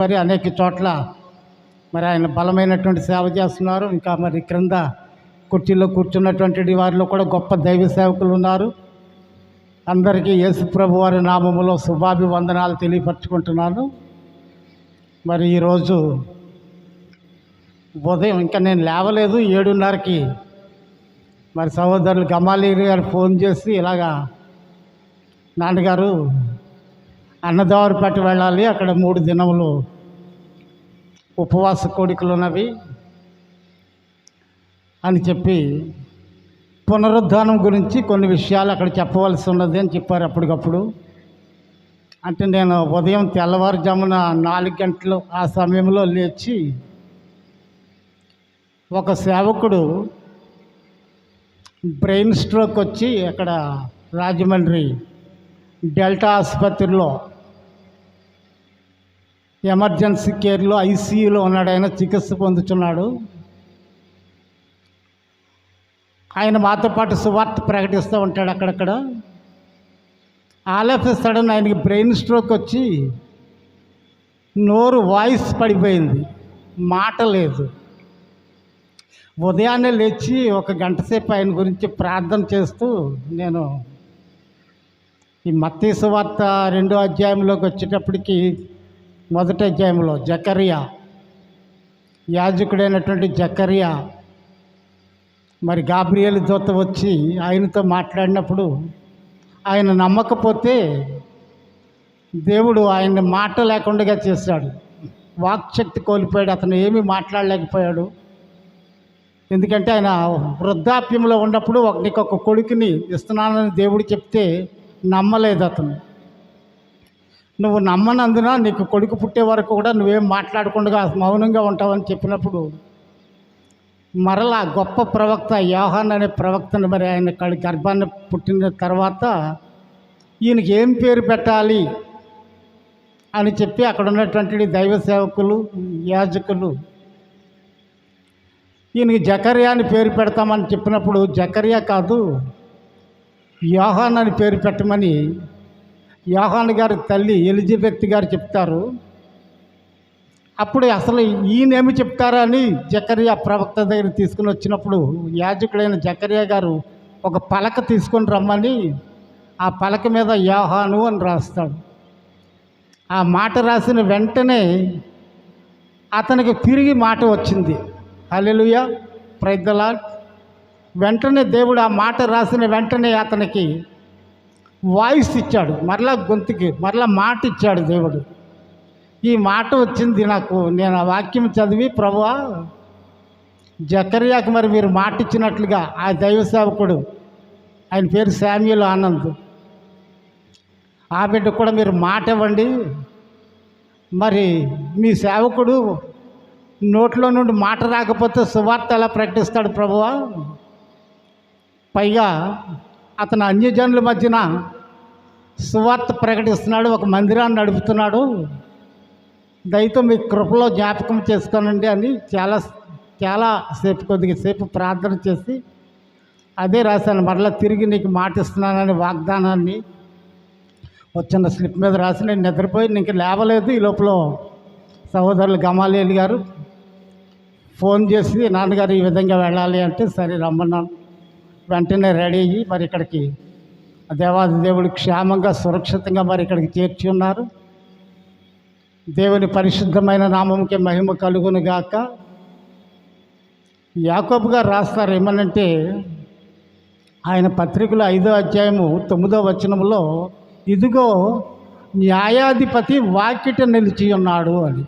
మరి అనేక చోట్ల మరి ఆయన బలమైనటువంటి సేవ చేస్తున్నారు. ఇంకా మరి క్రింద కుర్చీలో కూర్చున్నటువంటి వారిలో కూడా గొప్ప దైవ సేవకులు ఉన్నారు. అందరికీ యేసు ప్రభు వారి నామములో శుభాభివందనాలు తెలియపరచుకుంటున్నాను. మరి ఈరోజు ఉదయం ఇంకా నేను లేవలేదు, 7:30కి మరి సహోదరులు గమాలి గారు ఫోన్ చేసి ఇలాగా నాన్నగారు అన్నదావరిపేట వెళ్ళాలి, అక్కడ 3 దినములు ఉపవాస కోడికలు ఉన్నవి అని చెప్పి పునరుద్ధానం గురించి కొన్ని విషయాలు అక్కడ చెప్పవలసి ఉన్నది అని చెప్పారు. అప్పటికప్పుడు అంటే నేను ఉదయం తెల్లవారుజామున 4 గంటలు ఆ సమయంలో లేచి ఒక సేవకుడు బ్రెయిన్ స్ట్రోక్ వచ్చి అక్కడ రాజమండ్రి డెల్టా ఆసుపత్రిలో ఎమర్జెన్సీ కేర్లో ఐసీయూలో ఉన్నాడు. ఆయన చికిత్స పొందుతున్నాడు. ఆయన మాతో పాటు సువార్త ప్రకటిస్తూ ఉంటాడు అక్కడక్కడ. ఆల్ ఆఫ్ ఎ సడన్ ఆయనకి బ్రెయిన్ స్ట్రోక్ వచ్చి నోరు వాయిస్ పడిపోయింది, మాట లేదు. ఉదయాన్నే లేచి 1 గంట సేపు ఆయన గురించి ప్రార్థన చేస్తూ నేను ఈ మత్తయి సువార్త 2వ అధ్యాయంలోకి వచ్చేటప్పటికి 1వ అధ్యాయంలో జకర్యా, యాజకుడైనటువంటి జకర్యా మరి గాబ్రియేలు దూత వచ్చి ఆయనతో మాట్లాడినప్పుడు ఆయన నమ్మకపోతే దేవుడు ఆయన్ని మాట లేకుండా చేశాడు. వాక్శక్తి కోల్పోయాడు, అతను ఏమీ మాట్లాడలేకపోయాడు. ఎందుకంటే ఆయన వృద్ధాప్యంలో ఉన్నప్పుడు నీకు ఒక కొడుకుని ఇస్తున్నానని దేవుడు చెప్తే నమ్మలేదు అతను. నువ్వు నమ్మనందున నీకు కొడుకు పుట్టే వరకు కూడా నువ్వేం మాట్లాడకుండా మౌనంగా ఉంటావని చెప్పినప్పుడు మరలా గొప్ప ప్రవక్త యోహాన్ అనే ప్రవక్తను మరి ఆయన గర్భాన్ని పుట్టిన తర్వాత ఈయనకి ఏం పేరు పెట్టాలి అని చెప్పి అక్కడ ఉన్నటువంటి దైవ సేవకులు, యాజకులు ఈయనకి జకర్యా అని పేరు పెడతామని చెప్పినప్పుడు జకర్యా కాదు యోహాన్ అని పేరు పెట్టమని యోహాన్ గారి తల్లి ఎలిజబెత్ గారు చెప్తారు. అప్పుడు అసలు ఈయనేమి చెప్తారా అని జకర్యా ప్రవక్త దగ్గర తీసుకుని వచ్చినప్పుడు యాజకుడైన జకర్యా గారు ఒక పలక తీసుకొని రమ్మని ఆ పలక మీద యోహాను అని రాస్తాడు. ఆ మాట రాసిన వెంటనే అతనికి తిరిగి మాట వచ్చింది. హల్లెలూయా, ప్రైజ్ ది లార్డ్. వెంటనే దేవుడు ఆ మాట రాసిన వెంటనే అతనికి వాయిస్ ఇచ్చాడు, మరలా గొంతుకి మరలా మాట ఇచ్చాడు దేవుడు. ఈ మాట వచ్చింది నాకు. నేను ఆ వాక్యం చదివి, ప్రభువా జకర్యాకి మరి మీరు మాట ఇచ్చినట్లుగా ఆ దైవ సేవకుడు, ఆయన పేరు శామ్యూల్ ఆనంద్, ఆ బిడ్డ కూడా మీరు మాట ఇవ్వండి. మరి మీ సేవకుడు నోట్లో నుండి మాట రాకపోతే సువార్త ఎలా ప్రకటిస్తాడు ప్రభువా? పైగా అతను అన్యజనుల మధ్యన సువార్త ప్రకటిస్తున్నాడు, ఒక మందిరాన్ని నడుపుతున్నాడు. దయతో మీ కృపలో జ్ఞాపకం చేసుకోనండి అని కొద్దిగా సేపు ప్రార్థన చేసి అదే రాశాను. మరలా తిరిగి నీకు మాట ఇస్తున్నానని వాగ్దానాన్ని వచ్చిన స్లిప్ మీద రాసి నేను నిద్రపోయి ఇంక లేవలేదు. ఈ లోపల సహోదరులు గమాలియేలు గారు ఫోన్ చేసి నాన్నగారు ఈ విధంగా వెళ్ళాలి అంటే సరే రమ్మన్నాను. వెంటనే రెడీ అయ్యి మరి ఇక్కడికి దేవాది దేవుడు క్షేమంగా సురక్షితంగా మరి ఇక్కడికి చేర్చి ఉన్నారు. దేవుని పరిశుద్ధమైన నామంకి మహిమ కలుగును గాక. యాకోబు గారు రాస్తారు ఏమనంటే ఆయన పత్రికలో 5వ అధ్యాయము 9వ వచనంలో ఇదిగో న్యాయాధిపతి వాకిట నిలిచి ఉన్నాడు అని.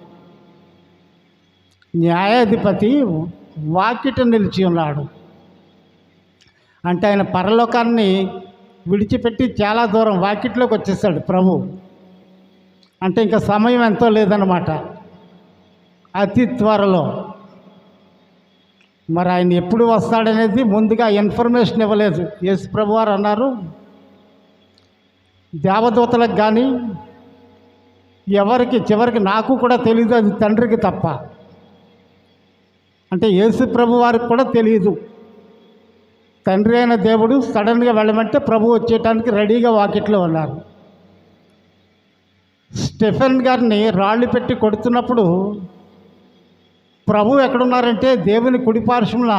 న్యాయాధిపతి వాకిట నిలిచి ఉన్నాడు అంటే ఆయన పరలోకాన్ని విడిచిపెట్టి చాలా దూరం వాకిట్లోకి వచ్చేసాడు ప్రభు. అంటే ఇంకా సమయం ఎంతో లేదన్నమాట, అతి త్వరలో. మరి ఆయన ఎప్పుడు వస్తాడనేది ముందుగా ఇన్ఫర్మేషన్ ఇవ్వలేదు. యేసు ప్రభు వారు అన్నారు, దేవదూతలకు కానీ ఎవరికి చివరికి నాకు కూడా తెలియదు, అది తండ్రికి తప్ప. అంటే యేసు ప్రభు వారికి కూడా తెలియదు. తండ్రి అయిన దేవుడు సడన్గా వెళ్ళమంటే ప్రభు వచ్చేయటానికి రెడీగా వాకిట్లో ఉన్నారు. స్టెఫెన్ గారిని రాళ్ళు పెట్టి కొడుతున్నప్పుడు ప్రభు ఎక్కడున్నారంటే దేవుని కుడిపార్శ్వమున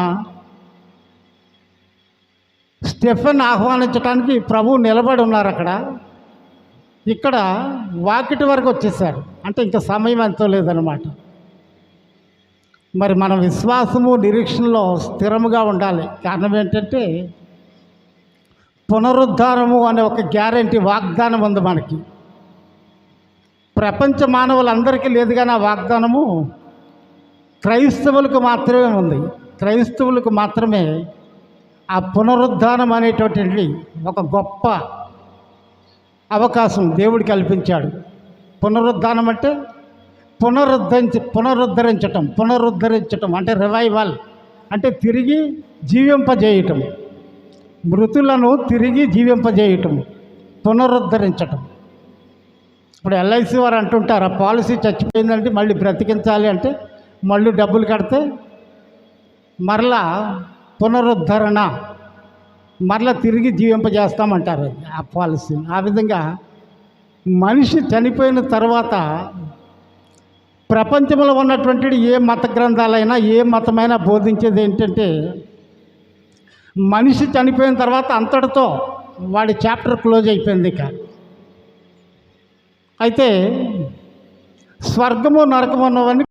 స్టెఫెన్ ఆహ్వానించడానికి ప్రభు నిలబడి ఉన్నారు అక్కడ. ఇక్కడ వాకిటి వరకు వచ్చేసారు, అంటే ఇంకా సమయం ఎంతో లేదనమాట. మరి మన విశ్వాసము నిరీక్షణలో స్థిరముగా ఉండాలి. కారణం ఏంటంటే పునరుద్ధారము అనే ఒక గ్యారెంటీ వాగ్దానం ఉంది మనకి. ప్రపంచ మానవులందరికీ లేదు కానీ ఆ వాగ్దానము క్రైస్తవులకు మాత్రమే ఉంది. క్రైస్తవులకు మాత్రమే ఆ పునరుద్ధానం అనేటటువంటి ఒక గొప్ప అవకాశం దేవుడు కల్పించాడు. పునరుద్ధానం అంటే పునరుద్ధరించటం అంటే రివైవల్, అంటే తిరిగి జీవింపజేయటం, మృతులను తిరిగి జీవింపజేయటం, పునరుద్ధరించటం. ఇప్పుడు ఎల్ఐసి వారు అంటుంటారు, ఆ పాలసీ చచ్చిపోయిందంటే మళ్ళీ బ్రతికించాలి అంటే మళ్ళీ డబ్బులు కడితే మరలా పునరుద్ధరణ, మరలా తిరిగి జీవింపజేస్తామంటారు ఆ పాలసీ. ఆ విధంగా మనిషి చనిపోయిన తర్వాత ప్రపంచంలో ఉన్నటువంటి ఏ మత గ్రంథాలైనా ఏ మతమైనా బోధించేది ఏంటంటే మనిషి చనిపోయిన తర్వాత అంతటితో వాడి చాప్టర్ క్లోజ్ అయిపోయింది. ఇక అయితే స్వర్గము నరకము ఉన్నవన్నీ